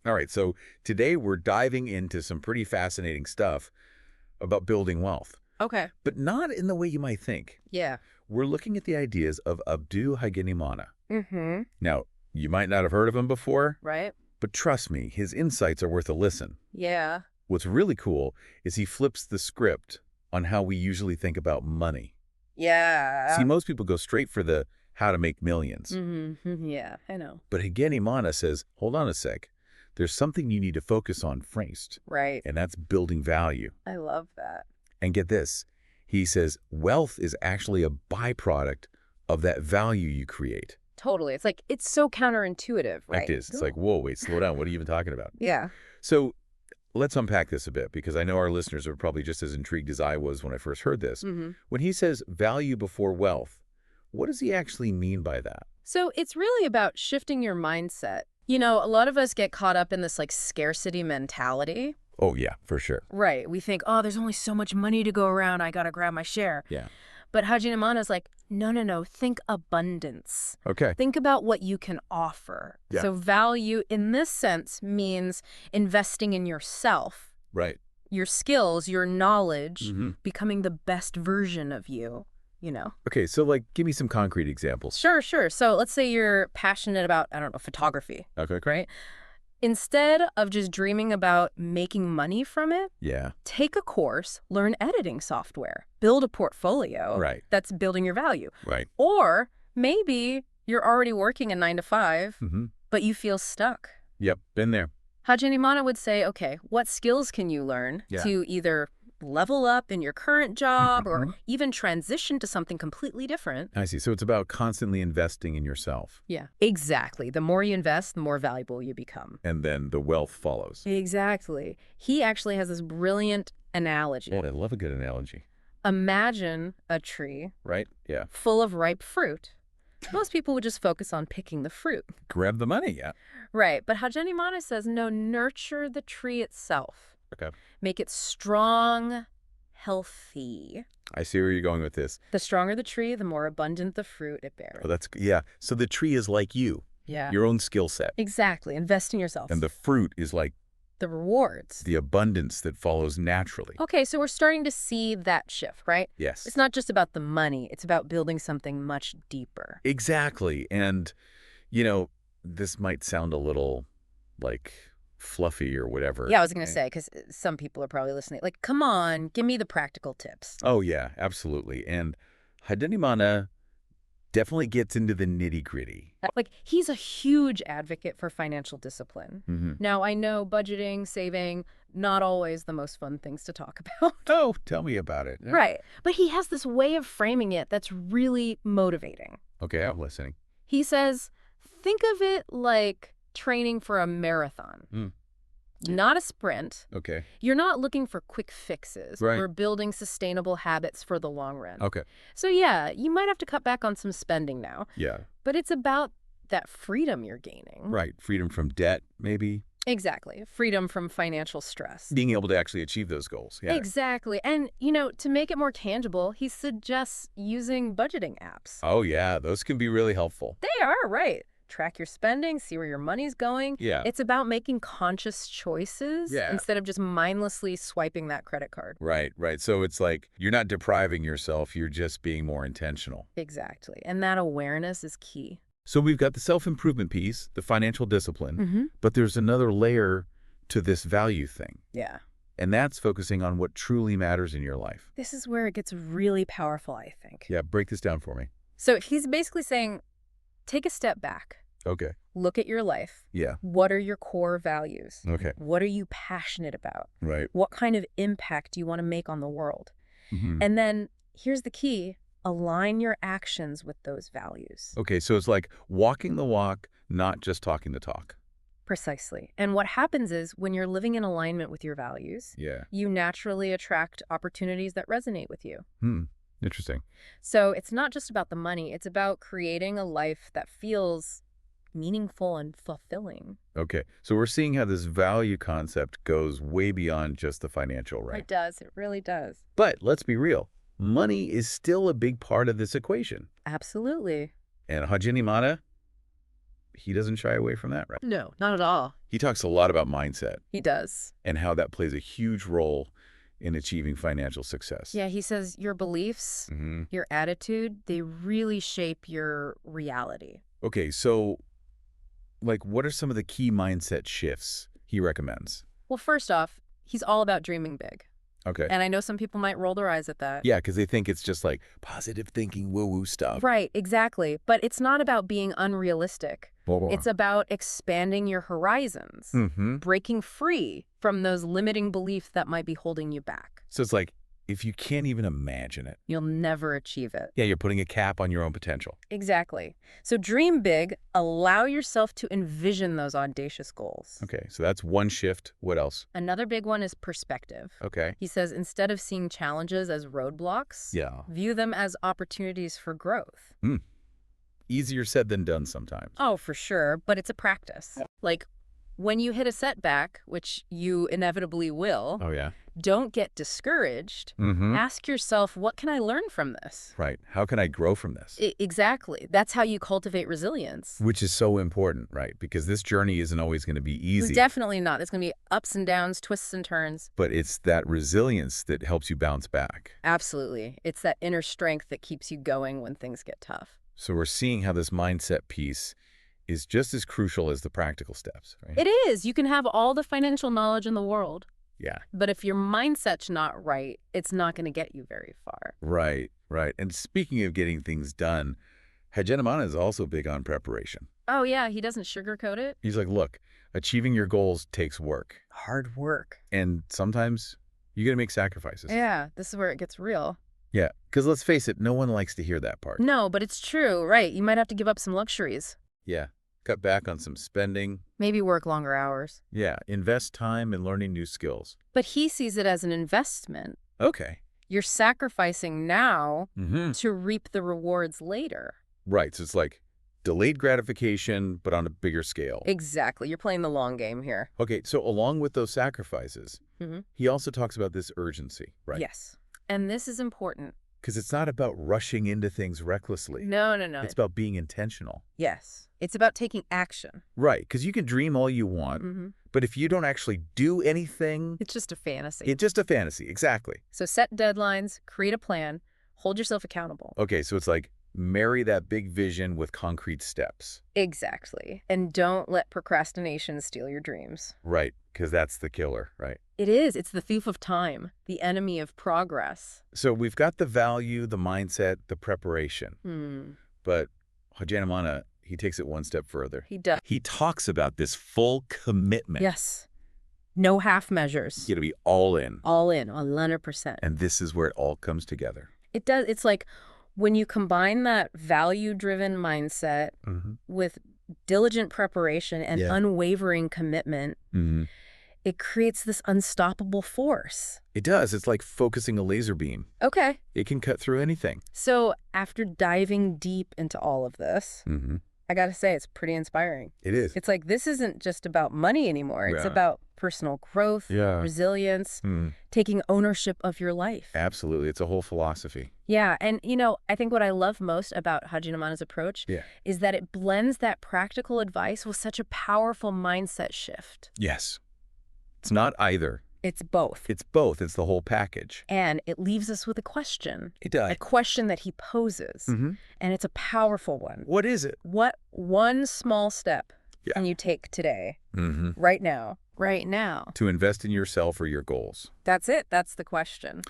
All right, so today we're diving into some pretty fascinating stuff about building wealth, Okay. but not in the way you might think. Yeah. We're looking at the ideas of Abdou Hagenimana. Mm-hmm. Now, you might not have heard of him before, Right? but trust me, his insights are worth a listen. Yeah. What's really cool is he flips the script on how we usually think about money. See, Yeah. most people go straight for the how to make millions. Mm-hmm. Yeah, I know. But Hagenimana says, hold on a sec, there's something you need to focus on first, Right. and that's building value. I love that. And get this, he says wealth is actually a byproduct of that value you create. Totally. It's so counterintuitive, right? Fact is, it's like, whoa, wait, slow down. What are you even talking about? Yeah. So let's unpack this a bit, because I know our listeners are probably just as intrigued as I was when I first heard this. Mm-hmm. When he says value before wealth, what does he actually mean by that? So it's really about shifting your mindset. You know, a lot of us get caught up in this scarcity mentality. Oh, yeah, for sure. Right. We think, oh, there's only so much money to go around. I got to grab my share. Yeah. But Hagenimana's like, no, no, no. Think abundance. Okay. Think about what you can offer. Yeah. So value in this sense means investing in yourself, Right. your skills, your knowledge, Mm-hmm. becoming the best version of you, you know? Okay, so give me some concrete examples. Sure, sure. So let's say you're passionate about, I don't know, photography, Okay. right? Instead of just dreaming about making money from it, Yeah. take a course, learn editing software, build a portfolio Right. that's building your value. Right. Or maybe you're already working a 9 to 5, Mm-hmm. but you feel stuck. Yep. Been there. Hagenimana would say, okay, what skills can you learn Yeah. to either level up in your current job or Mhm. even transition to something completely different? I see. So it's about constantly investing in yourself, Yeah, exactly. The more you invest, the more valuable you become. and then the wealth follows. Exactly. He actually has this brilliant analogy. Oh, I love a good analogy. Imagine a tree Right? Yeah. full of ripe fruit. Most people would just focus on picking the fruit. Grab the money. Yeah. Right, but Hagenimana says, no, nurture the tree itself. Okay. Make it strong, healthy. I see where you're going with this. The stronger the tree, the more abundant the fruit it bears. Oh, yeah. So the tree is like you, Yeah. your own skill set. Exactly. Invest in yourself. And the fruit is like the rewards. the abundance that follows naturally. Okay, so we're starting to see that shift, right? Yes. It's not just about the money. It's about building something much deeper. Exactly. And, this might sound a little fluffy or whatever. Yeah, I was going to say, because some people are probably listening. Like, come on, give me the practical tips. Oh, yeah, absolutely. And Hagenimana definitely gets into the nitty-gritty. Like, he's a huge advocate for financial discipline. Mm-hmm. Now, I know budgeting, saving, not always the most fun things to talk about. Oh, tell me about it. Right. But he has this way of framing it that's really motivating. Okay, I'm listening. He says, think of it like training for a marathon, Mm. not a sprint. Okay. You're not looking for quick fixes. Right. We're building sustainable habits for the long run. Okay. So yeah, you might have to cut back on some spending now, Yeah. but it's about that freedom you're gaining. Right. Freedom from debt, maybe. Exactly. Freedom from financial stress. Being able to actually achieve those goals. Yeah. Exactly. And, to make it more tangible, he suggests using budgeting apps. Oh, yeah. Those can be really helpful. They are, right. Track your spending, see where your money's going. Yeah. It's about making conscious choices instead of just mindlessly swiping that credit card. Right, right. So it's like you're not depriving yourself. You're just being more intentional. Exactly. And that awareness is key. So we've got the self-improvement piece, the financial discipline, Mm-hmm. but there's another layer to this value thing. Yeah. And that's focusing on what truly matters in your life. This is where it gets really powerful, I think. Yeah, break this down for me. So he's basically saying, take a step back. Okay. Look at your life. Yeah. What are your core values? Okay. What are you passionate about? Right. What kind of impact do you want to make on the world? Mm-hmm. And then here's the key. Align your actions with those values. Okay, so it's like walking the walk, not just talking the talk. Precisely. And what happens is when you're living in alignment with your values, Yeah. you naturally attract opportunities that resonate with you. Interesting. So it's not just about the money. It's about creating a life that feels meaningful and fulfilling. Okay, so we're seeing how this value concept goes way beyond just the financial, right? It does. It really does. But let's be real. Money is still a big part of this equation. Absolutely. And Hagenimana, he doesn't shy away from that, right? No, not at all. He talks a lot about mindset He does. and how that plays a huge role in achieving financial success. Yeah, he says your beliefs, your attitude, they really shape your reality. Okay, so, like, what are some of the key mindset shifts he recommends? Well, first off, he's all about dreaming big. Okay. And I know some people might roll their eyes at that. Yeah, because they think it's just like positive thinking, woo-woo stuff. Right, exactly. But it's not about being unrealistic. It's about expanding your horizons, breaking free from those limiting beliefs that might be holding you back. So it's like, if you can't even imagine it, You'll never achieve it. yeah, you're putting a cap on your own potential. Exactly. So dream big, allow yourself to envision those audacious goals. Okay, so that's one shift. What else? Another big one is perspective. Okay. He says instead of seeing challenges as roadblocks, Yeah. view them as opportunities for growth. Easier said than done sometimes. Oh, for sure, but it's a practice. Like, when you hit a setback, which you inevitably will, Oh, yeah? don't get discouraged. Ask yourself, what can I learn from this? Right. How can I grow from this? Exactly. That's how you cultivate resilience. Which is so important, right? Because this journey isn't always going to be easy. Definitely not. There's going to be ups and downs, twists and turns. But it's that resilience that helps you bounce back. Absolutely. It's that inner strength that keeps you going when things get tough. So we're seeing how this mindset piece is just as crucial as the practical steps, right? It is. You can have all the financial knowledge in the world, Yeah. but if your mindset's not right, it's not going to get you very far. Right, right. And speaking of getting things done, Hagenimana is also big on preparation. Oh, yeah, he doesn't sugarcoat it. He's like, look, achieving your goals takes work. Hard work. And sometimes you got to make sacrifices. Yeah, this is where it gets real. Yeah, because let's face it, no one likes to hear that part. No, but it's true, right? You might have to give up some luxuries. Yeah, cut back on some spending. Maybe work longer hours. Yeah, invest time in learning new skills. But he sees it as an investment. Okay. You're sacrificing now Mm-hmm. to reap the rewards later. Right, so it's like delayed gratification, but on a bigger scale. Exactly. You're playing the long game here. Okay, so along with those sacrifices, Mhm. he also talks about this urgency, right? Yes. And this is important. Because it's not about rushing into things recklessly. No, no, no. It's about being intentional. Yes. It's about taking action. Right, because you can dream all you want, but if you don't actually do anything, It's just a fantasy. it's just a fantasy. Exactly. So set deadlines, create a plan, hold yourself accountable. Okay, so it's like marry that big vision with concrete steps. Exactly. And don't let procrastination steal your dreams. Right, because that's the killer, right? It is. It's the thief of time, the enemy of progress. So we've got the value, the mindset, the preparation. But Hagenimana, he takes it one step further. He does. He talks about this full commitment. Yes. No half measures. You got to be all in. All in, 100%. And this is where it all comes together. It does. It's like when you combine that value-driven mindset with diligent preparation and Yeah. unwavering commitment, it creates this unstoppable force. It does. It's like focusing a laser beam. Okay. It can cut through anything. So after diving deep into all of this, I got to say, it's pretty inspiring. It is. It's like this isn't just about money anymore. It's Yeah. about personal growth, Yeah. resilience, taking ownership of your life. Absolutely. It's a whole philosophy. Yeah. And, I think what I love most about Hagenimana's approach is that it blends that practical advice with such a powerful mindset shift. Yes. It's not either. It's both. It's both. It's the whole package. And it leaves us with a question. It does. A question that he poses. And it's a powerful one. What is it? What one small step can you take today, right now, To invest in yourself or your goals. That's it. That's the question.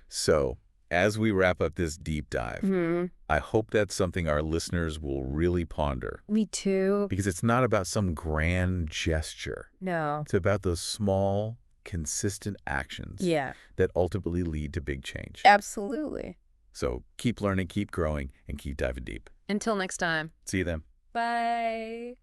So, as we wrap up this deep dive, I hope that's something our listeners will really ponder. Me too. Because it's not about some grand gesture. No. It's about those small, consistent actions that ultimately lead to big change. Absolutely. So keep learning, keep growing, and keep diving deep. Until next time. See you then. Bye.